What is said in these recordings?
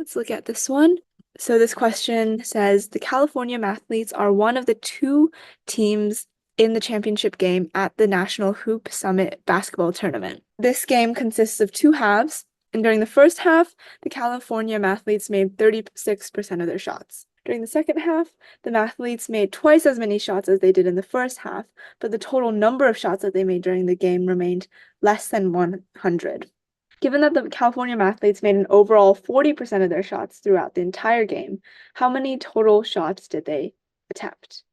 Let's look at this one. So this question says the California Mathletes are one of the two teams in the championship game at the National Hoop Summit basketball tournament. This game consists of two halves, and during the first half, the California Mathletes made 36% of their shots. During the second half, the Mathletes made twice as many shots as they did in the first half, but the total number of shots that they made during the game remained less than 100. Given that the California Mathletes made an overall 40% of their shots throughout the entire game, how many total shots did they attempt?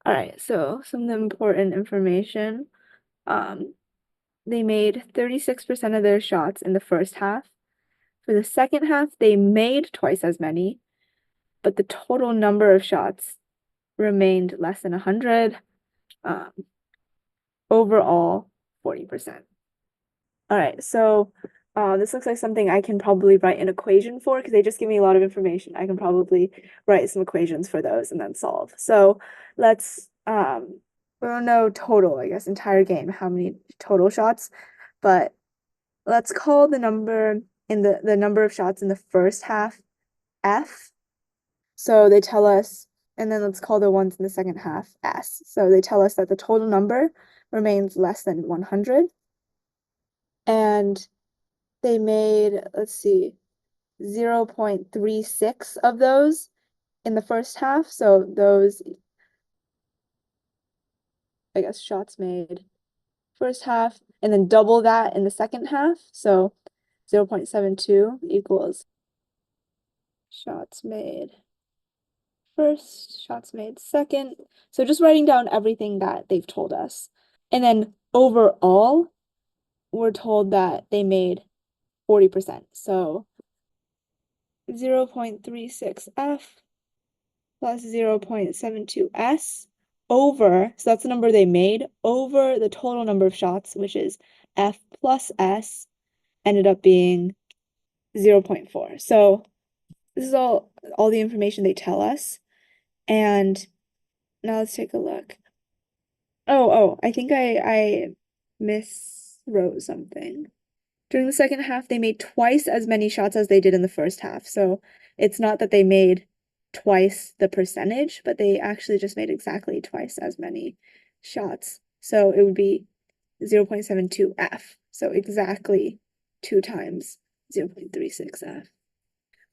All right, so some important information. They made 36% of their shots in the first half. For the second half, they made twice as many, but the total number of shots remained less than 100. Overall, 40%. All right, so this looks like something I can probably write an equation for because they just give me a lot of information. I can probably write some equations for those and then solve. So let's we don't know total, I guess, entire game, how many total shots, but let's call the number in the number of shots in the first half F. So they tell us, and then let's call the ones in the second half S. So they tell us that the total number remains less than 100. And they made, let's see, 0.36 of those in the first half. So those, I guess, shots made first half, and then double that in the second half. So 0.72 equals shots made first, shots made second. So just writing down everything that they've told us. And then overall, we're told that they made 40%. So 0.36F plus 0.72S over, so that's the number they made, over the total number of shots, which is F plus S, ended up being 0.4. So this is all the information they tell us. And now let's take a look. Oh, I think I miswrote something. During the second half, they made twice as many shots as they did in the first half. So it's not that they made twice the percentage, but they actually just made exactly twice as many shots. So it would be 0.72F. So exactly 2 times 0.36F.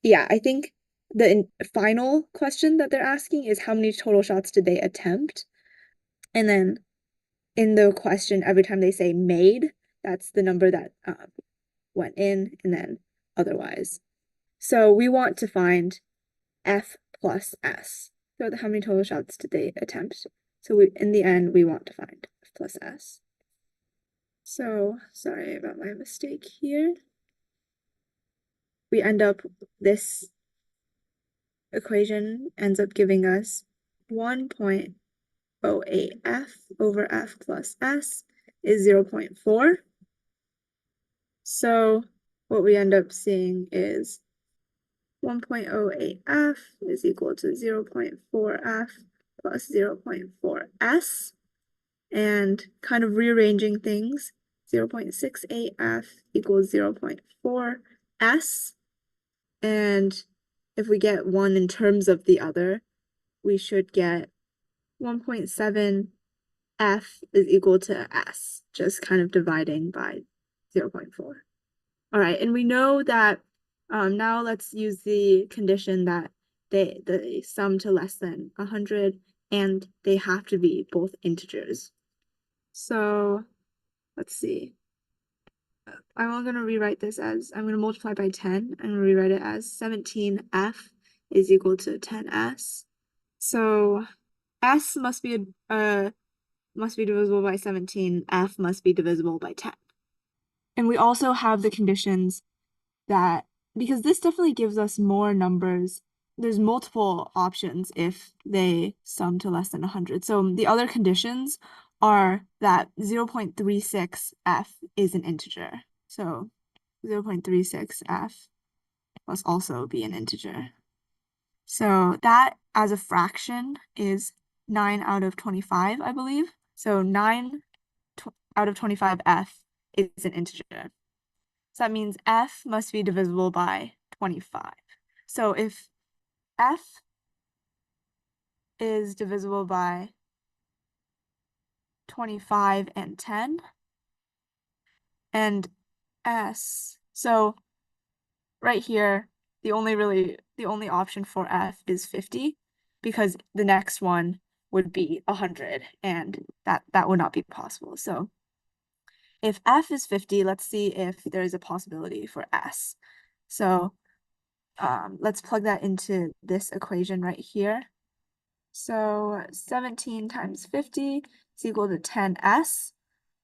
Yeah, I think the final question that they're asking is how many total shots did they attempt? And then in the question, every time they say made, that's the number that went in, and then otherwise. So we want to find F plus S. So how many total shots did they attempt? So in the end, we want to find F plus S. So sorry about my mistake here. We end up, this equation ends up giving us 1.08F over F plus S is 0.4. So what we end up seeing is 1.08F is equal to 0.4F plus 0.4S. And kind of rearranging things, 0.68F equals 0.4S. And if we get one in terms of the other, we should get 1.7F is equal to S, just kind of dividing by 0.4. All right, and we know that now let's use the condition that they sum to less than 100 and they have to be both integers. So let's see. I'm going to rewrite this as, I'm going to multiply by 10 and rewrite it as 17F is equal to 10S. So S must be divisible by 17, F must be divisible by 10. And we also have the conditions that, because this definitely gives us more numbers, there's multiple options if they sum to less than 100. So the other conditions are that 0.36F is an integer. So 0.36F must also be an integer. So that as a fraction is 9 out of 25, I believe. So 9 out of 25F is an integer. So that means F must be divisible by 25. So if F is divisible by 25 and 10, and S, so right here, the only option for F is 50, because the next one would be 100, and that would not be possible. So if F is 50, let's see if there's a possibility for S. So let's plug that into this equation right here. So 17 times 50 is equal to 10S.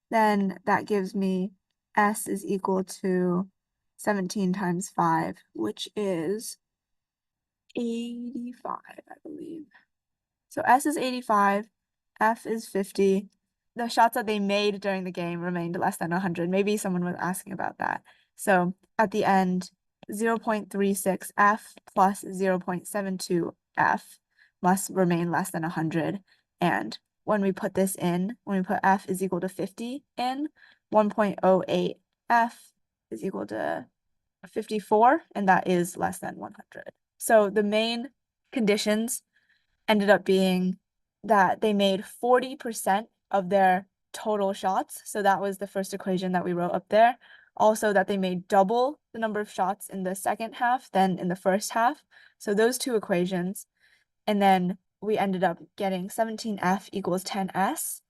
Then that gives me S is equal to 17 times 5, which is 85, I believe. So S is 85, F is 50. The shots that they made during the game remained less than 100. Maybe someone was asking about that. So at the end, 0.36 F plus 0.72 F must remain less than 100. And when we put this in, when we put F is equal to 50 in, 1.08 F is equal to 54, and that is less than 100. So the main conditions ended up being that they made 40% of their total shots. So that was the first equation that we wrote up there. Also that they made double the number of shots in the second half than in the first half. So those two equations. And then we ended up getting 17F equals 10S.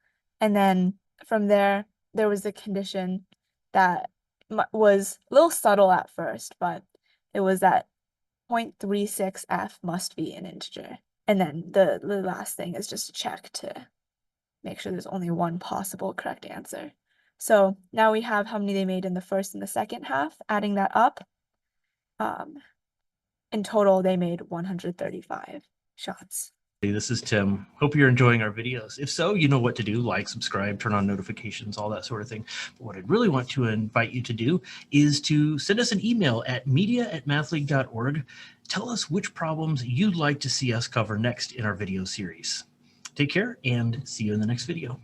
And then from there was the condition that was a little subtle at first, but it was that 0.36F must be an integer. And then the last thing is just to check to make sure there's only one possible correct answer. So now we have how many they made in the first and the second half, adding that up. In total, they made 135 shots. Hey, this is Tim. Hope you're enjoying our videos. If so, you know what to do. Like, subscribe, turn on notifications, all that sort of thing. But what I'd really want to invite you to do is to send us an email at media@mathleague.org. Tell us which problems you'd like to see us cover next in our video series. Take care and see you in the next video.